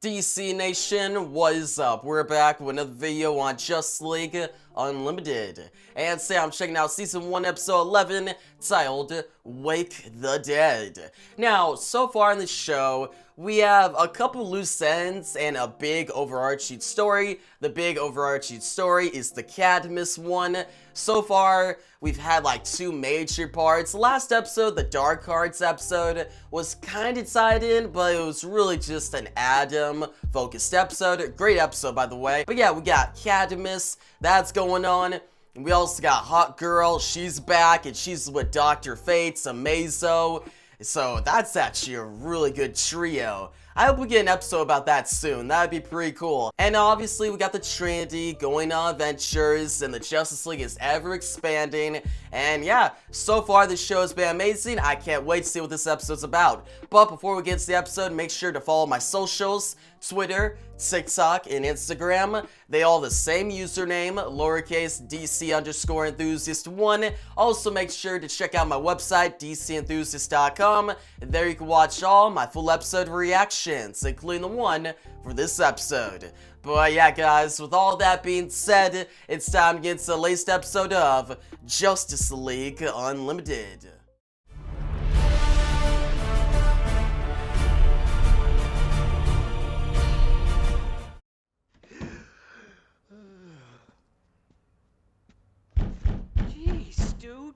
DC Nation, what is up? We're back with another video on Justice League Unlimited. And today I'm checking out Season 1, Episode 11, titled Wake the Dead. Now, so far in the show, we have a couple loose ends and a big overarching story. The big overarching story is the Cadmus one. So far, we've had like two major parts. Last episode, the Dark Cards episode, was kind of tied in, but it was really just an Adam-focused episode. Great episode, by the way. But yeah, we got Cadmus, that's going on. And we also got Hawkgirl, she's back, and she's with Dr. Fate's Amazo. So that's actually a really good trio. I hope we get an episode about that soon. That'd be pretty cool. And obviously we got the Trinity going on adventures, and the Justice League is ever expanding. And yeah, so far this show has been amazing. I can't wait to see what this episode's about. But before we get to the episode, make sure to follow my socials, Twitter, TikTok, and Instagram. They all have the same username, lowercase DC_enthusiast1. Also make sure to check out my website, dcenthusiast.com. And there you can watch all my full episode reactions, including the one for this episode. But yeah, guys, with all that being said, it's time to get into the latest episode of Justice League Unlimited.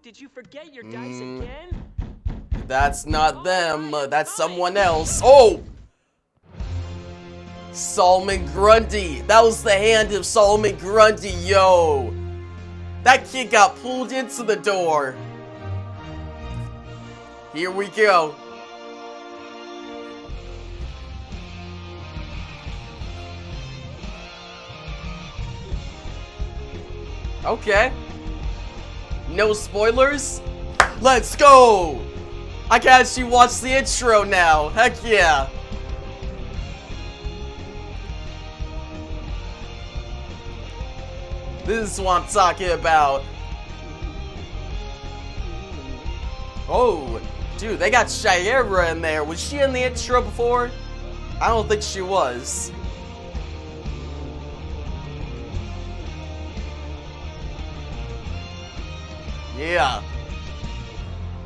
Did you forget your dice again? That's not them. That's someone else. Oh! Solomon Grundy. That was the hand of Solomon Grundy, yo. That kid got pulled into the door. Here we go. Okay. No spoilers? Let's go! I can actually watch the intro now. Heck yeah. This is what I'm talking about. Oh, dude, they got Shayera in there. Was she in the intro before? I don't think she was. Yeah.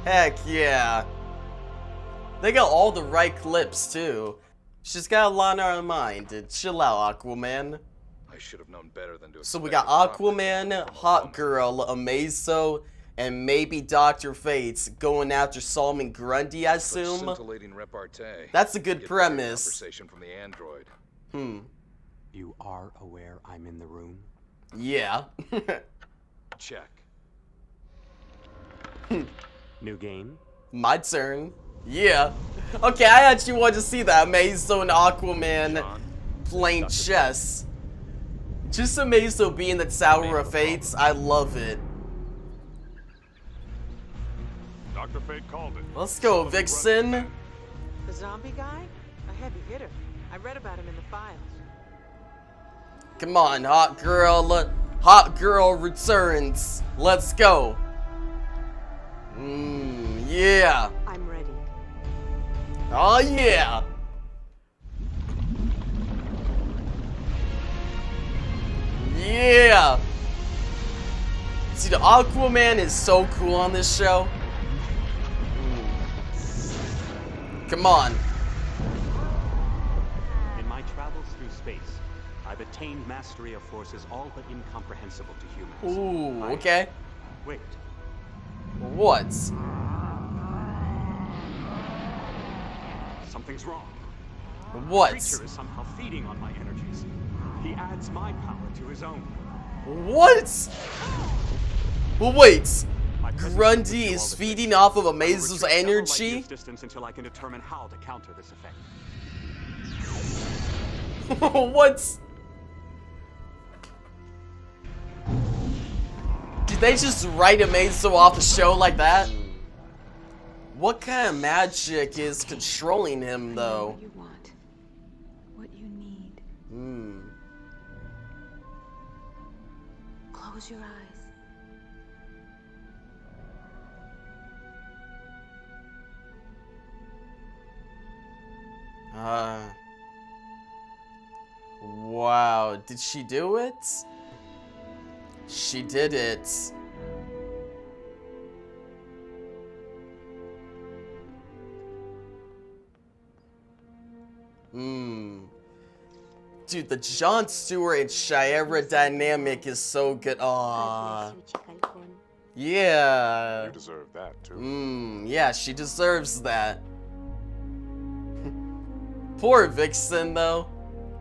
Heck yeah. They got all the right clips too. She's got a lot on her mind. Chill out, Aquaman. I should have known better than to. So we got Aquaman, Hawkgirl, Amazo, and maybe Dr. Fates going after Solomon Grundy, I assume. That's a good premise. Conversation from the android. You are aware I'm in the room? Yeah. Check. New game? My turn. Yeah. Okay, I actually wanted to see that. Amazo and Aquaman playing chess. Just Amazo being the Tower of Fates. I love it. Dr. Fate called it. Let's go, Vixen. The zombie guy? A heavy hitter. I read about him in the files. Come on, Hawkgirl. Hawkgirl returns. Let's go. Yeah. I'm ready. Oh, yeah. Yeah. See, the Aquaman is so cool on this show. Come on. In my travels through space, I've attained mastery of forces all but incomprehensible to humans. Ooh, okay. Wait. What? Something's wrong. What? The creature is somehow feeding on my energies. He adds my power to his own. What? Well, wait. My presence Grundy will is do all the feeding things. off of I will Amazo's retreat several light energy? years distance until I can determine how to counter this effect. What? Did they just write Amazo off the show like that? What kind of magic is controlling him, though? What you want, what you need. Close your eyes. Wow, did she do it? She did it. Dude, the Jon Stewart and Shayera dynamic is so good. Aww. Yeah. You deserve that, too. Yeah, she deserves that. Poor Vixen, though.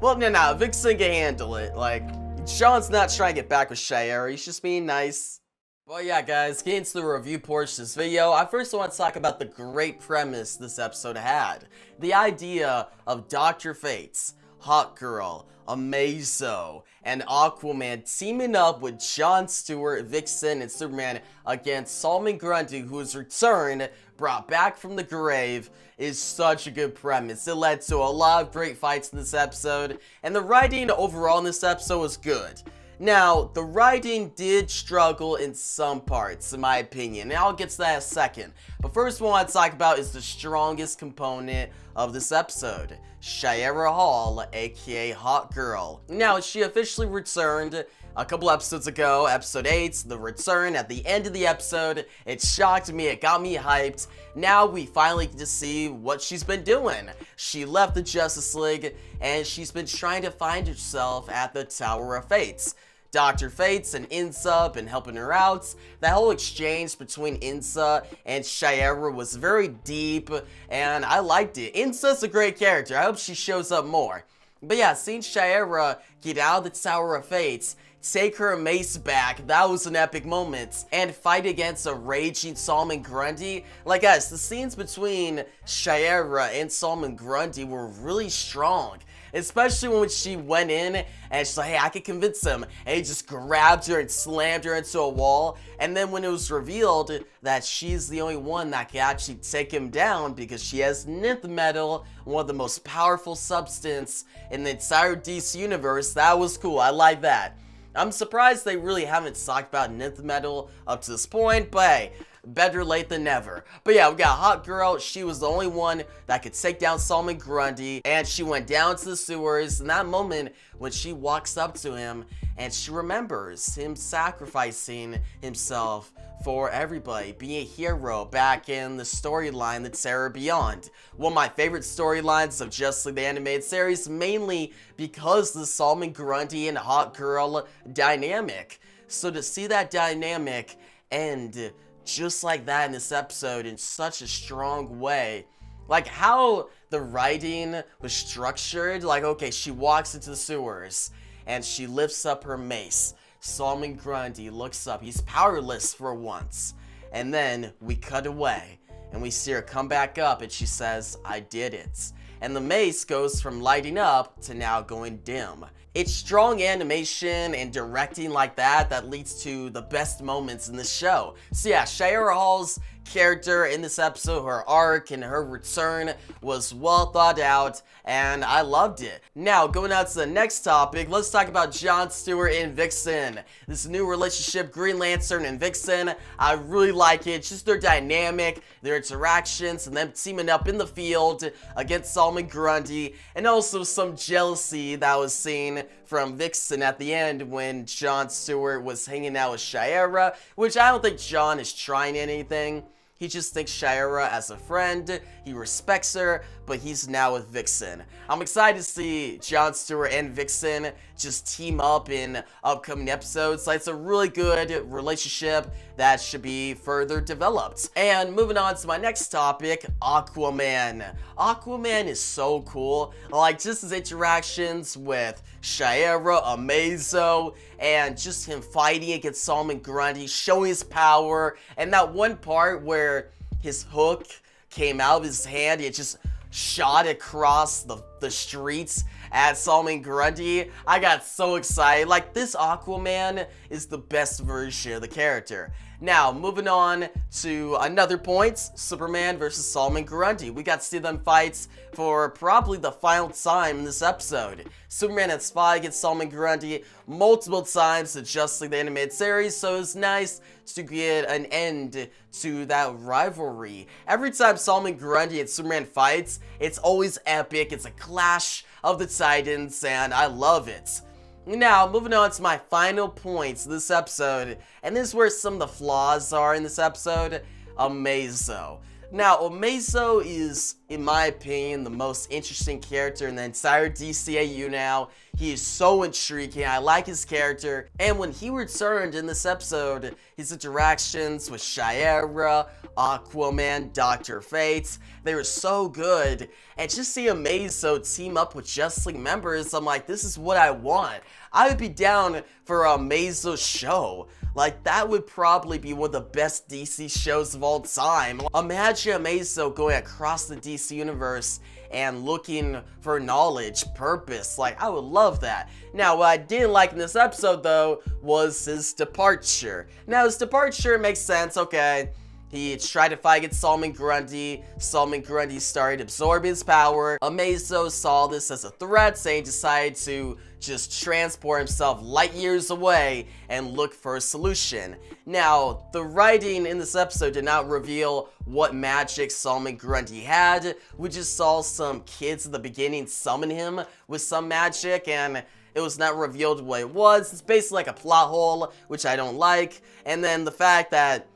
Well, no, Vixen can handle it. Like, Jon's not trying to get back with Shayera, he's just being nice. Well, yeah, guys, getting to the review portion of this video, I first want to talk about the great premise this episode had. The idea of Dr. Fate's Hawkgirl, Amazo, and Aquaman teaming up with Jon Stewart, Vixen, and Superman against Solomon Grundy, whose return, brought back from the grave, is such a good premise. It led to a lot of great fights in this episode, and the writing overall in this episode was good. Now, the writing did struggle in some parts, in my opinion, and I'll get to that in a second. But first, what I want to talk about is the strongest component of this episode, Shayera Hall, aka Hawkgirl. Now, she officially returned a couple episodes ago, episode 8, the return at the end of the episode. It shocked me, it got me hyped. Now we finally get to see what she's been doing. She left the Justice League, and she's been trying to find herself at the Tower of Fates. Dr. Fate's and Insa been helping her out. That whole exchange between Insa and Shayera was very deep, and I liked it. Insa's a great character. I hope she shows up more. But yeah, seeing Shayera get out of the Tower of Fates, take her mace back, that was an epic moment, and fight against a raging Solomon Grundy. Like, guys, the scenes between Shayera and Solomon Grundy were really strong. Especially when she went in and she's like, hey, I can convince him. And he just grabbed her and slammed her into a wall. And then when it was revealed that she's the only one that can actually take him down because she has Nth Metal, one of the most powerful substance in the entire DC universe, that was cool. I like that. I'm surprised they really haven't talked about Nth Metal up to this point, but hey, better late than never. But yeah, we got Hawkgirl. She was the only one that could take down Solomon Grundy, and she went down to the sewers. In that moment, when she walks up to him, and she remembers him sacrificing himself for everybody, being a hero back in the storyline, The Terror Beyond. One of my favorite storylines of Justice League the Animated Series, mainly because of the Solomon Grundy and Hawkgirl dynamic. So to see that dynamic end just like that in this episode in such a strong way, like how the writing was structured, like, okay, she walks into the sewers and she lifts up her mace. Solomon Grundy looks up, he's powerless for once, and then we cut away and we see her come back up and she says, I did it. And the mace goes from lighting up to now going dim. It's strong animation and directing like that leads to the best moments in this show. So yeah, Shayera Hall's character in this episode, her arc and her return was well thought out, and I loved it. Now, going on to the next topic, let's talk about Jon Stewart and Vixen. This new relationship, Green Lantern and Vixen, I really like it. Just their dynamic, their interactions, and them teaming up in the field against Solomon Grundy, and also some jealousy that was seen from Vixen at the end when Jon Stewart was hanging out with Shayera, which I don't think Jon is trying anything. He just thinks Shayera as a friend, he respects her, but he's now with Vixen. I'm excited to see Jon Stewart and Vixen just team up in upcoming episodes. Like, it's a really good relationship that should be further developed. And moving on to my next topic, Aquaman. Aquaman is so cool. Like, just his interactions with Shayera, Amazo, and just him fighting against Solomon Grundy, showing his power, and that one part where his hook came out of his hand, it just shot across the streets at Solomon Grundy. I got so excited. Like, this Aquaman is the best version of the character. Now, moving on to another point, Superman versus Solomon Grundy. We got to see them fight for probably the final time in this episode. Superman has fought against Solomon Grundy multiple times in Justice League the Animated Series, so it's nice to get an end to that rivalry. Every time Solomon Grundy and Superman fights, it's always epic. It's a clash of the Titans, and I love it. Now, moving on to my final points of this episode, and this is where some of the flaws are in this episode, Amazo. Now, Amazo is, in my opinion, the most interesting character in the entire DCAU now. He is so intriguing, I like his character, and when he returned in this episode, his interactions with Shayera, Aquaman, Dr. Fate, they were so good, and just see Amazo team up with Justice League members, I'm like, this is what I want. I would be down for Amazo's show. Like, that would probably be one of the best DC shows of all time. Imagine Amazo going across the DC universe and looking for knowledge, purpose. Like, I would love that. Now, what I didn't like in this episode, though, was his departure. Now, his departure makes sense, okay. He tried to fight against Solomon Grundy. Solomon Grundy started absorbing his power. Amazo saw this as a threat, so he decided to just transport himself light years away and look for a solution. Now, the writing in this episode did not reveal what magic Solomon Grundy had. We just saw some kids at the beginning summon him with some magic, and it was not revealed what it was. It's basically like a plot hole, which I don't like. And then the fact that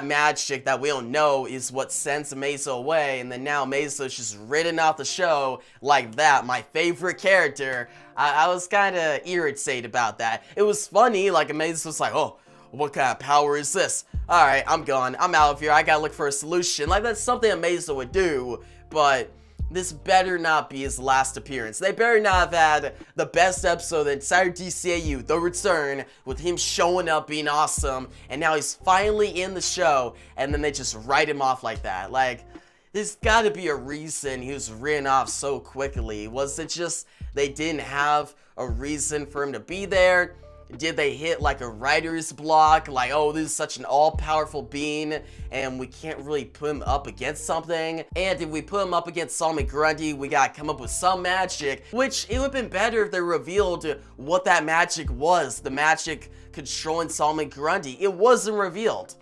magic that we don't know is what sends Amazo away, and then now Amazo's just written off the show like that. My favorite character. I was kind of irritated about that. It was funny, like Amazo was like, oh, what kind of power is this? Alright, I'm gone. I'm out of here. I gotta look for a solution. Like, that's something Amazo would do, but this better not be his last appearance. They better not have had the best episode of the entire DCAU, The Return, with him showing up being awesome, and now he's finally in the show, and then they just write him off like that. Like, there's gotta be a reason he was written off so quickly. Was it just they didn't have a reason for him to be there? Did they hit like a writer's block? Like, oh, this is such an all-powerful being and we can't really put him up against something? And if we put him up against Solomon Grundy, we gotta come up with some magic, which it would have been better if they revealed what that magic was. The magic controlling Solomon Grundy. It wasn't revealed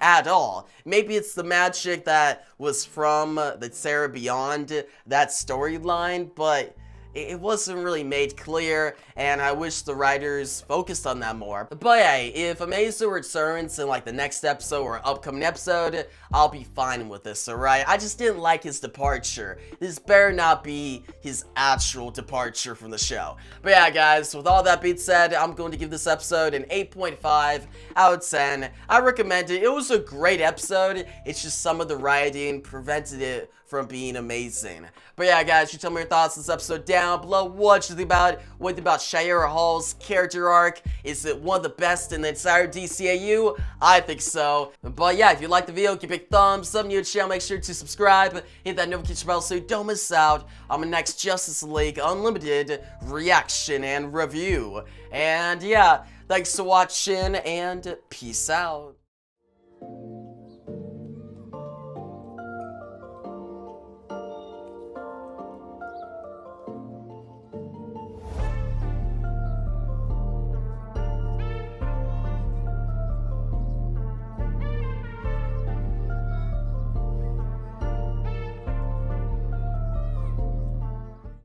at all. Maybe it's the magic that was from the Terra Beyond, that storyline, but it wasn't really made clear, and I wish the writers focused on that more. But hey, if Amazo returns in like the next episode or upcoming episode, I'll be fine with this, alright? I just didn't like his departure. This better not be his actual departure from the show. But yeah, guys, with all that being said, I'm going to give this episode an 8.5 out of 10. I recommend it. It was a great episode. It's just some of the writing prevented it from being amazing. But yeah, guys, you tell me your thoughts on this episode down below. What you think about it? What you think about Shayera Hall's character arc? Is it one of the best in the entire DCAU? I think so. But yeah, if you liked the video, give it a big thumbs up. New to the channel, make sure to subscribe, hit that notification bell so you don't miss out on my next Justice League Unlimited reaction and review. And yeah, thanks for watching and peace out.